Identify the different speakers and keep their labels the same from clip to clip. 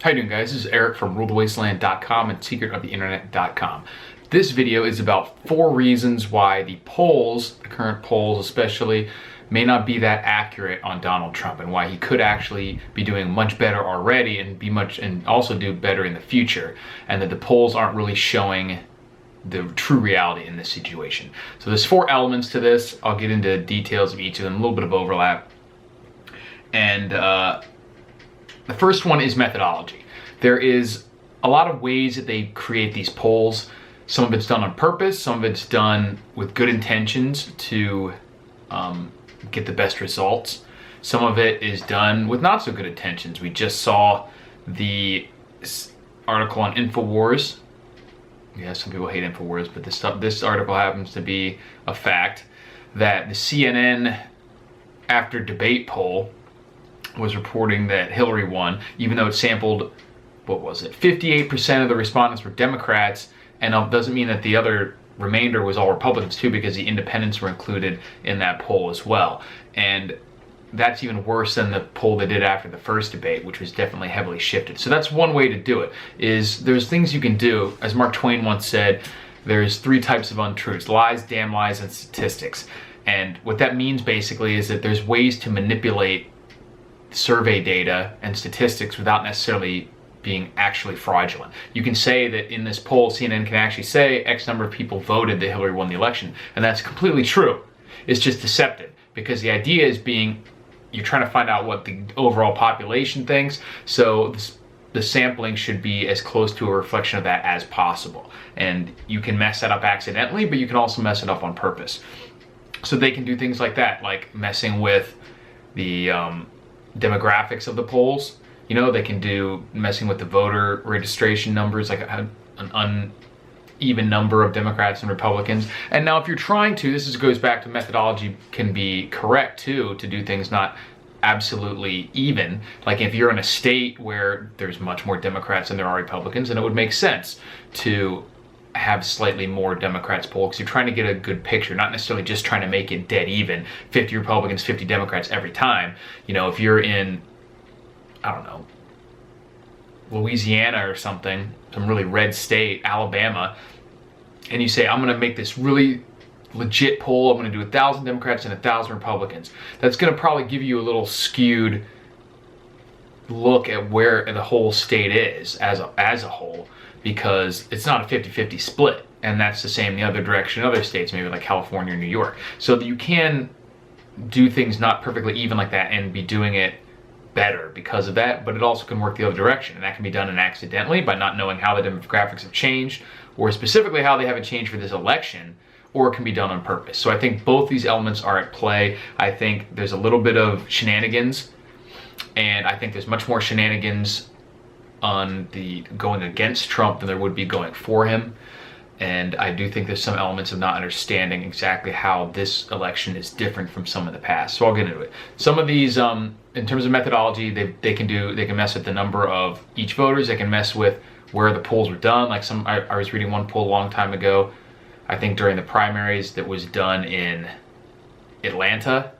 Speaker 1: How you doing, guys? This is Eric from RuleTheWasteland.com and SecretOfTheInternet.com. This video is about 4 reasons why the polls, the current polls especially, may not be that accurate on Donald Trump, and why he could actually be doing much better already and also do better in the future, and that the polls aren't really showing the true reality in this situation. So there's 4 elements to this. I'll get into details of each of them, a little bit of overlap. And the first one is methodology. There is a lot of ways that they create these polls. Some of it's done on purpose, some of it's done with good intentions to get the best results. Some of it is done with not so good intentions. We just saw the article on InfoWars. Yeah, some people hate InfoWars, but this article happens to be a fact that the CNN after debate poll was reporting that Hillary won, even though it sampled, what was it, 58% of the respondents were Democrats, and it doesn't mean that the other remainder was all Republicans too, because the independents were included in that poll as well. And that's even worse than the poll they did after the first debate, which was definitely heavily shifted. So that's one way to do it, is there's things you can do. As Mark Twain once said, there's 3 types of untruths: lies, damn lies, and statistics. And what that means basically is that there's ways to manipulate survey data and statistics without necessarily being actually fraudulent. You can say that in this poll, CNN can actually say X number of people voted that Hillary won the election, and that's completely true. It's just deceptive, because the idea is you're trying to find out what the overall population thinks, so the sampling should be as close to a reflection of that as possible. And you can mess that up accidentally, but you can also mess it up on purpose. So they can do things like that, like messing with the demographics of the polls. You know, they can do messing with the voter registration numbers, like an uneven number of Democrats and Republicans. And now if you're trying to, goes back to methodology can be correct too, to do things not absolutely even. Like if you're in a state where there's much more Democrats than there are Republicans, then it would make sense to have slightly more Democrats poll, because you're trying to get a good picture, not necessarily just trying to make it dead even, 50 Republicans, 50 Democrats every time. You know, if you're in, I don't know, Louisiana or something, some really red state, Alabama, and you say, I'm going to make this really legit poll, I'm going to do 1,000 Democrats and 1,000 Republicans, that's going to probably give you a little skewed look at where the whole state is as a whole, because it's not a 50-50 split, and that's the same the other direction in other states, maybe like California or New York. So you can do things not perfectly even like that and be doing it better because of that, but it also can work the other direction, and that can be done accidentally by not knowing how the demographics have changed, or specifically how they haven't changed for this election, or it can be done on purpose. So I think both these elements are at play. I think there's a little bit of shenanigans, and I think there's much more shenanigans on the going against Trump than there would be going for him. And I do think there's some elements of not understanding exactly how this election is different from some of the past. So I'll get into it. Some of these, in terms of methodology, they can mess with the number of each voters. They can mess with where the polls were done. Like I was reading one poll a long time ago, I think during the primaries, that was done in Atlanta,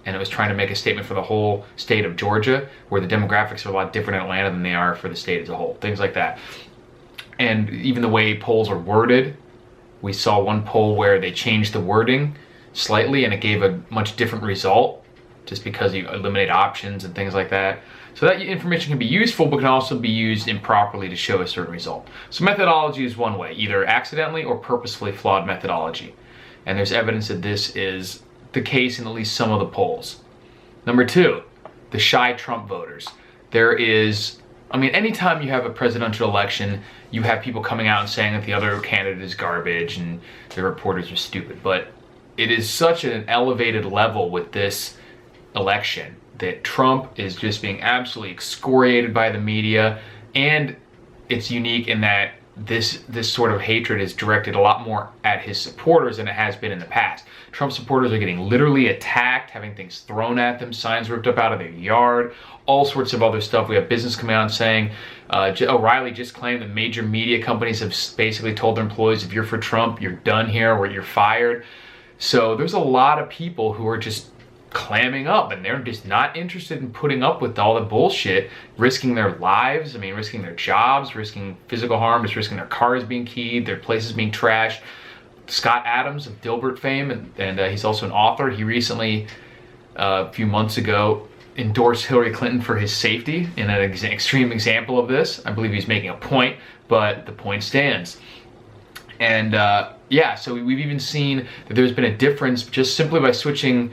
Speaker 1: and it was trying to make a statement for the whole state of Georgia, where the demographics are a lot different in Atlanta than they are for the state as a whole. Things like that. And even the way polls are worded, we saw one poll where they changed the wording slightly and it gave a much different result, just because you eliminate options and things like that. So that information can be useful, but can also be used improperly to show a certain result. So methodology is one way, either accidentally or purposefully flawed methodology. And there's evidence that this is the case in at least some of the polls. Number 2, the shy Trump voters. Anytime you have a presidential election, you have people coming out and saying that the other candidate is garbage and the reporters are stupid. But it is such an elevated level with this election that Trump is just being absolutely excoriated by the media, and it's unique in that this sort of hatred is directed a lot more at his supporters than it has been in the past. Trump supporters are getting literally attacked, having things thrown at them, signs ripped up out of their yard, all sorts of other stuff. We have business coming out and saying, O'Reilly just claimed that major media companies have basically told their employees, if you're for Trump, you're done here, or you're fired. So there's a lot of people who are just clamming up, and they're just not interested in putting up with all the bullshit, risking their lives, risking their jobs, risking physical harm, just risking their cars being keyed, their places being trashed. Scott Adams of Dilbert fame, and he's also an author. He recently, a few months ago, endorsed Hillary Clinton for his safety in an extreme example of this. I believe he's making a point, but the point stands. And yeah, so we've even seen that there's been a difference just simply by switching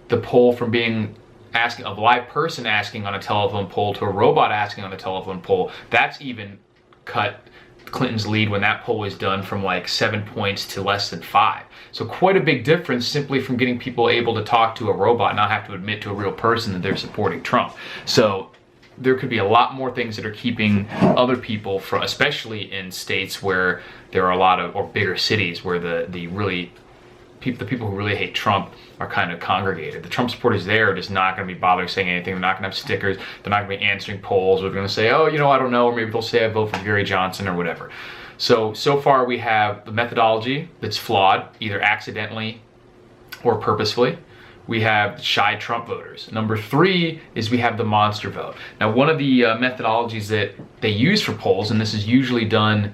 Speaker 1: the poll from being a live person asking on a telephone poll to a robot asking on a telephone poll. That's even cut Clinton's lead when that poll was done from like 7 points to less than 5. So quite a big difference simply from getting people able to talk to a robot, not have to admit to a real person that they're supporting Trump. So there could be a lot more things that are keeping other people from, especially in states where there are a lot of, or bigger cities where the people who really hate Trump are kind of congregated. The Trump supporters there are just not going to be bothering saying anything. They're not going to have stickers. They're not going to be answering polls. They're going to say, oh, I don't know, or maybe they'll say I vote for Gary Johnson or whatever. So far we have the methodology that's flawed, either accidentally or purposefully. We have shy Trump voters. Number 3 is we have the monster vote. Now, one of the methodologies that they use for polls, and this is usually done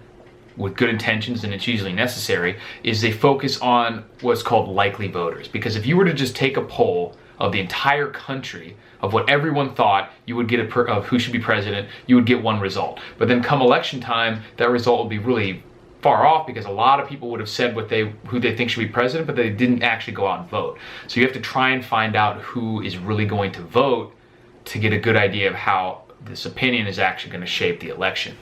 Speaker 1: with good intentions and it's usually necessary, is they focus on what's called likely voters. Because if you were to just take a poll of the entire country of what everyone thought you would get of who should be president, you would get one result. But then come election time, that result would be really far off because a lot of people would have said who they think should be president, but they didn't actually go out and vote. So you have to try and find out who is really going to vote to get a good idea of how this opinion is actually going to shape the election.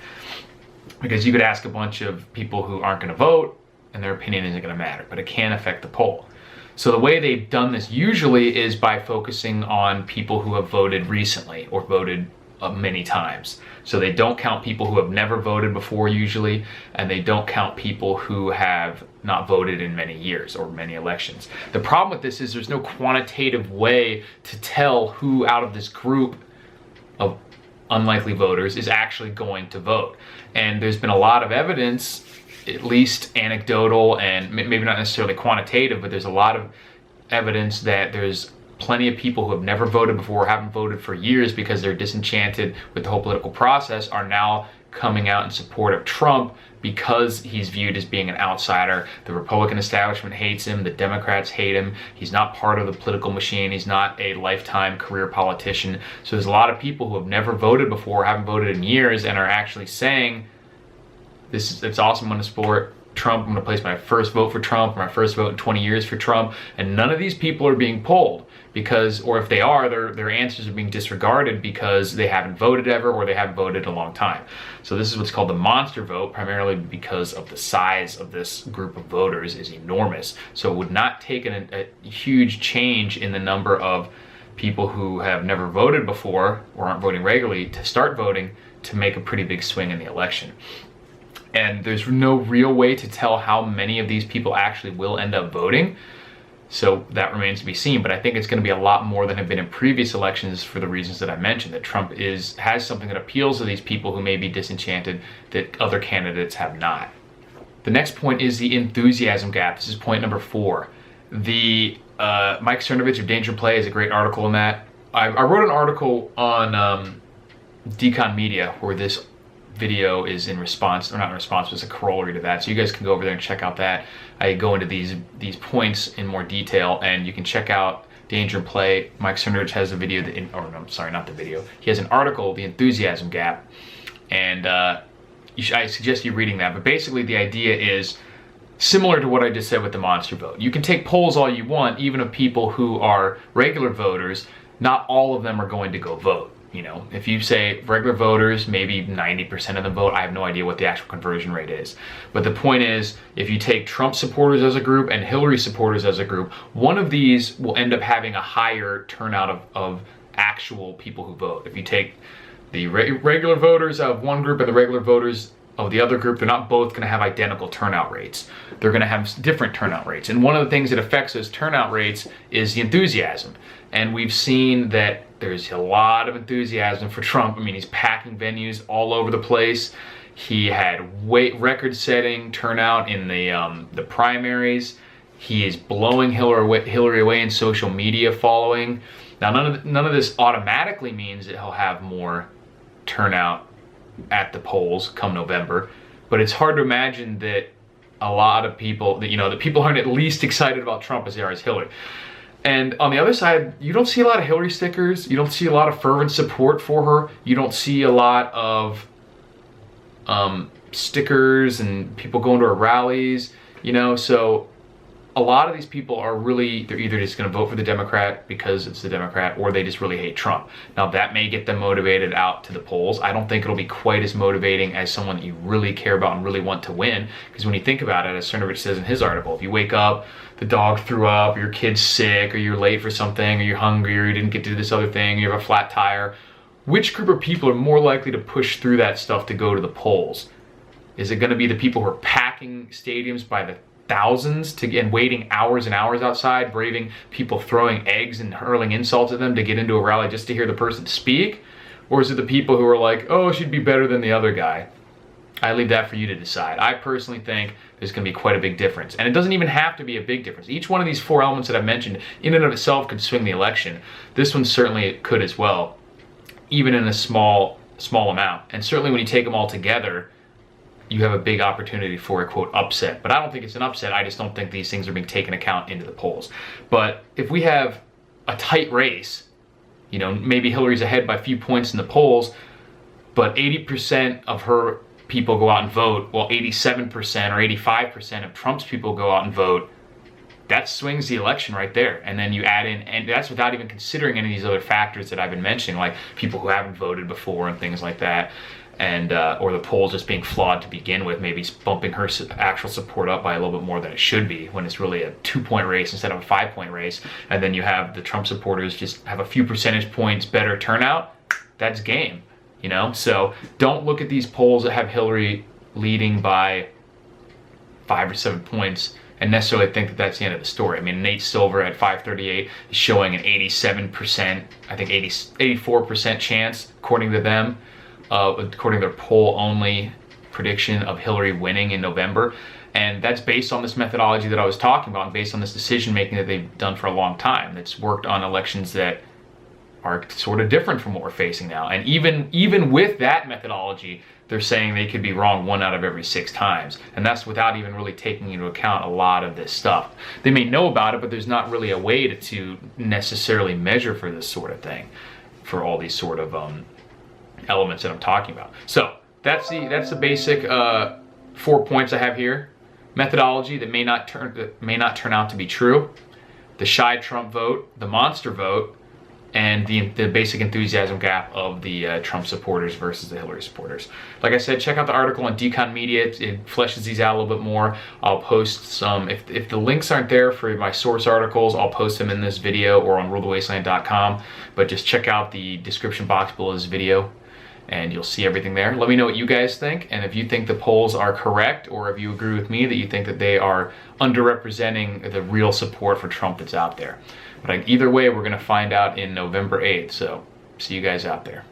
Speaker 1: Because you could ask a bunch of people who aren't going to vote and their opinion isn't going to matter, but it can affect the poll. So the way they've done this usually is by focusing on people who have voted recently or voted many times. So they don't count people who have never voted before usually, and they don't count people who have not voted in many years or many elections. The problem with this is there's no quantitative way to tell who out of this group of unlikely voters is actually going to vote. And there's been a lot of evidence, at least anecdotal and maybe not necessarily quantitative, but there's a lot of evidence that there's plenty of people who have never voted before, haven't voted for years because they're disenchanted with the whole political process, are now coming out in support of Trump because he's viewed as being an outsider. The Republican establishment hates him. The Democrats hate him. He's not part of the political machine. He's not a lifetime career politician. So there's a lot of people who have never voted before, haven't voted in years, and are actually saying, it's awesome, I'm going to support Trump. I'm going to place my first vote for Trump, my first vote in 20 years for Trump. And none of these people are being polled because, or if they are, their answers are being disregarded because they haven't voted ever or they haven't voted in a long time. So this is what's called the monster vote, primarily because of the size of this group of voters is enormous. So it would not take a huge change in the number of people who have never voted before or aren't voting regularly to start voting to make a pretty big swing in the election. And there's no real way to tell how many of these people actually will end up voting. So that remains to be seen, but I think it's going to be a lot more than have been in previous elections for the reasons that I mentioned, that Trump has something that appeals to these people who may be disenchanted that other candidates have not. The next point is the enthusiasm gap. This is point number 4. The Mike Cernovich of Danger Play has a great article on that. I wrote an article on Decon Media where this video is in response, or not in response, but it's a corollary to that. So you guys can go over there and check out that. I go into these points in more detail, and you can check out Danger and Play. Mike Cernovich has a video, not the video. He has an article, The Enthusiasm Gap, and I suggest you reading that. But basically the idea is similar to what I just said with the monster vote. You can take polls all you want, even of people who are regular voters, not all of them are going to go vote. You know, if you say regular voters, maybe 90% of them vote. I have no idea what the actual conversion rate is. But the point is, if you take Trump supporters as a group and Hillary supporters as a group, one of these will end up having a higher turnout of actual people who vote. If you take the regular voters of one group and the regular voters of the other group, they're not both going to have identical turnout rates. They're going to have different turnout rates. And one of the things that affects those turnout rates is the enthusiasm. And we've seen that there's a lot of enthusiasm for Trump. I mean, he's packing venues all over the place. He had record-setting turnout in the primaries. He is blowing Hillary away in social media following. Now, none of this automatically means that he'll have more turnout at the polls come November, but it's hard to imagine that a lot of people, that people aren't at least excited about Trump as they are as Hillary. And on the other side, you don't see a lot of Hillary stickers. You don't see a lot of fervent support for her. You don't see a lot of stickers and people going to her rallies, so a lot of these people are really, they're either just going to vote for the Democrat because it's the Democrat, or they just really hate Trump. Now, that may get them motivated out to the polls. I don't think it'll be quite as motivating as someone that you really care about and really want to win, because when you think about it, as Cernovich says in his article, if you wake up, the dog threw up, or your kid's sick, or you're late for something, or you're hungry, or you didn't get to do this other thing, or you have a flat tire, which group of people are more likely to push through that stuff to go to the polls? Is it going to be the people who are packing stadiums by the thousands and waiting hours and hours outside, braving people throwing eggs and hurling insults at them to get into a rally just to hear the person speak? Or is it the people who are like, oh, she'd be better than the other guy? I leave that for you to decide. I personally think there's going to be quite a big difference. And it doesn't even have to be a big difference. Each one of these four elements that I've mentioned in and of itself could swing the election. This one certainly could as well, even in a small amount. And certainly when you take them all together, you have a big opportunity for a, quote, upset. But I don't think it's an upset. I just don't think these things are being taken account into the polls. But if we have a tight race, maybe Hillary's ahead by a few points in the polls, but 80% of her people go out and vote, while 87% or 85% of Trump's people go out and vote, that swings the election right there. And then you add in, and that's without even considering any of these other factors that I've been mentioning, like people who haven't voted before and things like that. And or the polls just being flawed to begin with, maybe bumping her actual support up by a little bit more than it should be, when it's really a 2-point race instead of a 5-point race. And then you have the Trump supporters just have a few percentage points better turnout. That's game, So don't look at these polls that have Hillary leading by 5 or 7 points and necessarily think that that's the end of the story. I mean, Nate Silver at 538 is showing an 87%, I think 84% chance, according to them. According to their poll-only prediction of Hillary winning in November. And that's based on this methodology that I was talking about, and based on this decision-making that they've done for a long time. That's worked on elections that are sort of different from what we're facing now. And even with that methodology, they're saying they could be wrong 1 out of every 6 times. And that's without even really taking into account a lot of this stuff. They may know about it, but there's not really a way to necessarily measure for this sort of thing, for all these sort of elements that I'm talking about. So that's the basic 4 points I have here. Methodology that may not turn out to be true, the shy Trump vote, the monster vote, and the basic enthusiasm gap of the Trump supporters versus the Hillary supporters. Like I said, check out the article on Decon Media. It fleshes these out a little bit more. I'll post some, if the links aren't there for my source articles, I'll post them in this video or on rulthewasteland.com. But just check out the description box below this video, and you'll see everything there. Let me know what you guys think, and if you think the polls are correct, or if you agree with me that you think that they are underrepresenting the real support for Trump that's out there. But either way, we're going to find out in November 8th, so see you guys out there.